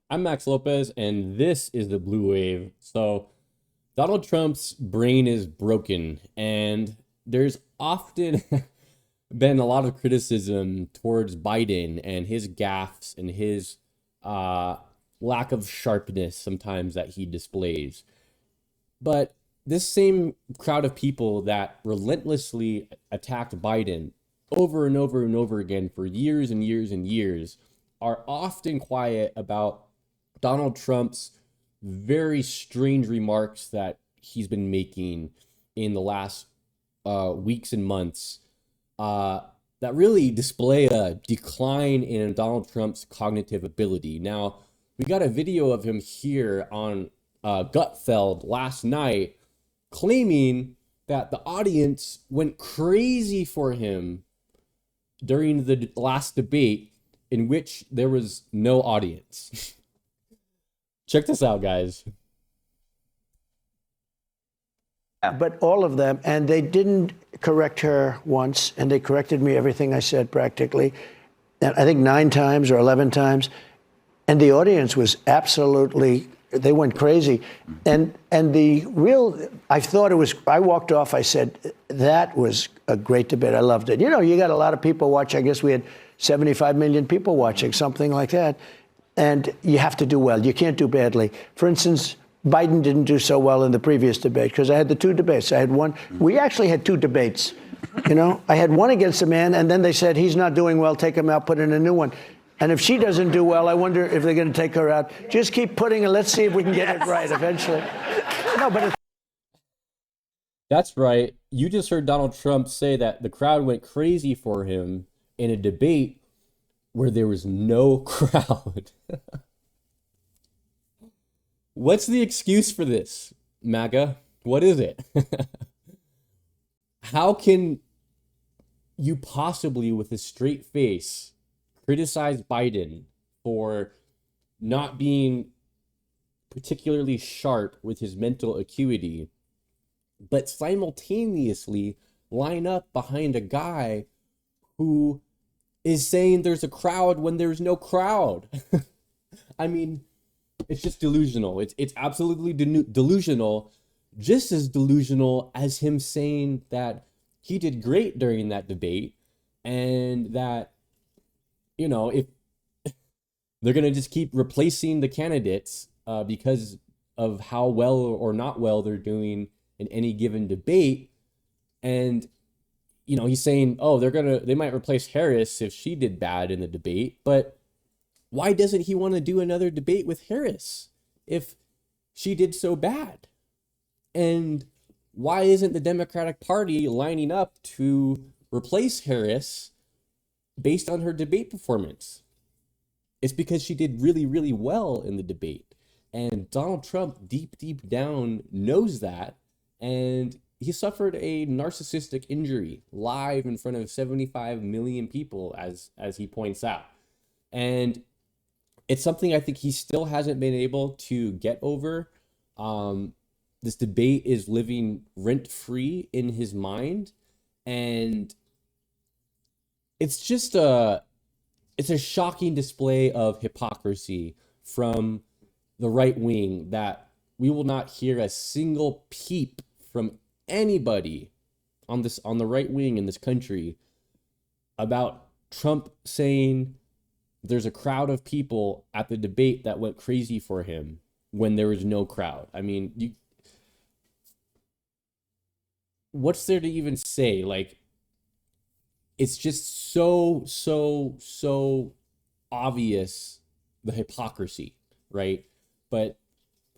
I'm Max Lopez, and this is the Blue Wave. So, Donald Trump's brain is broken, and there's often been a lot of criticism towards Biden and his gaffes and his uh, lack of sharpness sometimes that he displays. But this same crowd of people that relentlessly attacked Biden over and over and over again for years and years and years are often quiet about Donald Trump's very strange remarks that he's been making in the last weeks and months that really display a decline in Donald Trump's cognitive ability. Now, we got a video of him here on Gutfeld last night claiming that the audience went crazy for him during the last debate in which there was no audience. Check this out, guys. But all of them, and they didn't correct her once, and they corrected me everything I said practically, and I think 9 times or 11 times, and the audience was absolutely, they went crazy. And the real, I thought it was, I walked off, I said, that was a great debate. I loved it. You know, you got a lot of people watch. I guess we had 75 million people watching, something like that. And you have to do well. You can't do badly. For instance, Biden didn't do so well in the previous debate because I had the 2 debates. I had one. We actually had 2 debates. You know, I had one against a man, and then they said he's not doing well. Take him out. Put in a new one. And if she doesn't do well, I wonder if they're going to take her out. Just keep putting it. Let's see if we can get it right eventually. No, but That's right. You just heard Donald Trump say that the crowd went crazy for him in a debate where there was no crowd. What's the excuse for this, MAGA? What is it? How can you possibly, with a straight face, criticize Biden for not being particularly sharp with his mental acuity, but simultaneously line up behind a guy who is saying there's a crowd when there's no crowd? I mean, it's just delusional. It's absolutely delusional, just as delusional as him saying that he did great during that debate, and that, you know, if they're gonna just keep replacing the candidates because of how well or not well they're doing in any given debate. And you know, he's saying, oh, they might replace Harris if she did bad in the debate, but why doesn't he want to do another debate with Harris if she did so bad? And why isn't the Democratic Party lining up to replace Harris based on her debate performance? It's because she did really, really well in the debate. And Donald Trump, deep, deep down, knows that. And he suffered a narcissistic injury live in front of 75 million people, as he points out. And it's something I think he still hasn't been able to get over. This debate is living rent-free in his mind. And it's just it's a shocking display of hypocrisy from the right wing that we will not hear a single peep from anybody on the right wing in this country about Trump saying there's a crowd of people at the debate that went crazy for him when there was no crowd. I mean, what's there to even say? Like, it's just so obvious, the hypocrisy, right? But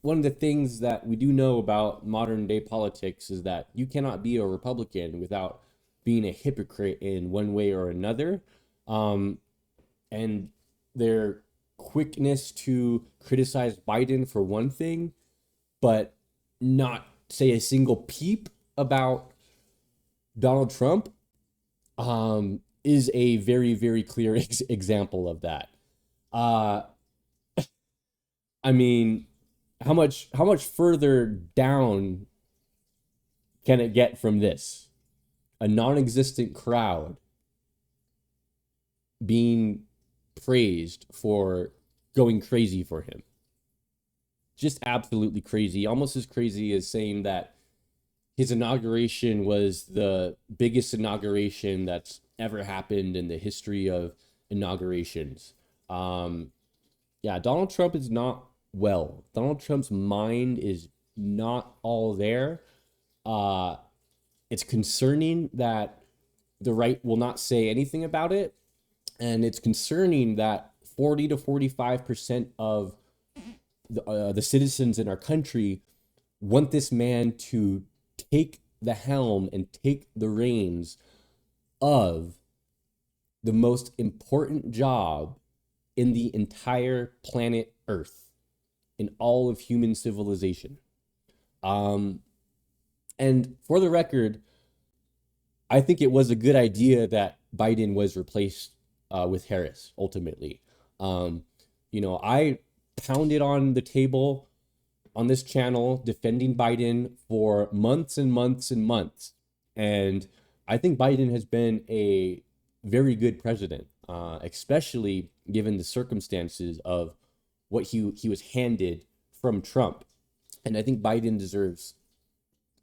one of the things that we do know about modern day politics is that you cannot be a Republican without being a hypocrite in one way or another. And their quickness to criticize Biden for one thing, but not say a single peep about Donald Trump, is a very, very clear example of that. I mean, how much further down can it get from this? A non-existent crowd being praised for going crazy for him. Just absolutely crazy. Almost as crazy as saying that his inauguration was the biggest inauguration that's ever happened in the history of inaugurations. Yeah, Donald Trump is not well. Donald Trump's mind is not all there. It's concerning that the right will not say anything about it. And it's concerning that 40 to 45% of the citizens in our country want this man to take the helm and take the reins of the most important job in the entire planet Earth, in all of human civilization. And for the record, I think it was a good idea that Biden was replaced with Harris ultimately. I pounded on the table on this channel defending Biden for months and months and months. And I think Biden has been a very good president, especially given the circumstances of what he was handed from Trump. And I think Biden deserves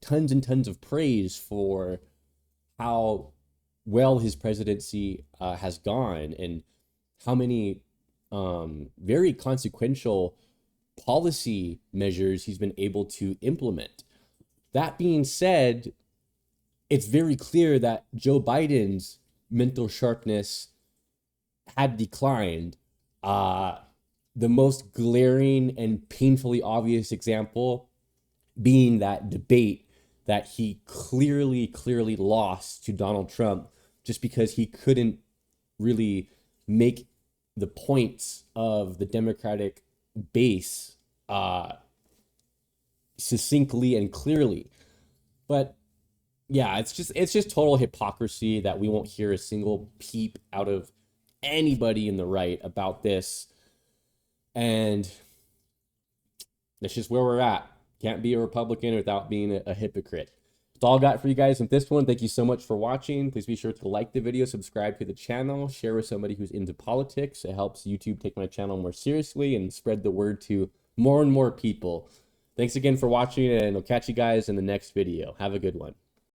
tons and tons of praise for how well his presidency has gone and how many very consequential policy measures he's been able to implement. That being said, it's very clear that Joe Biden's mental sharpness had declined. The most glaring and painfully obvious example being that debate that he clearly lost to Donald Trump just because he couldn't really make the points of the Democratic base succinctly and clearly. But yeah, it's just total hypocrisy that we won't hear a single peep out of anybody in the right about this. And that's just where we're at. Can't be a Republican without being a hypocrite. That's all I got for you guys in this one. Thank you so much for watching. Please be sure to like the video, subscribe to the channel, share with somebody who's into politics. It helps YouTube take my channel more seriously and spread the word to more and more people. Thanks again for watching, and I'll catch you guys in the next video. Have a good one.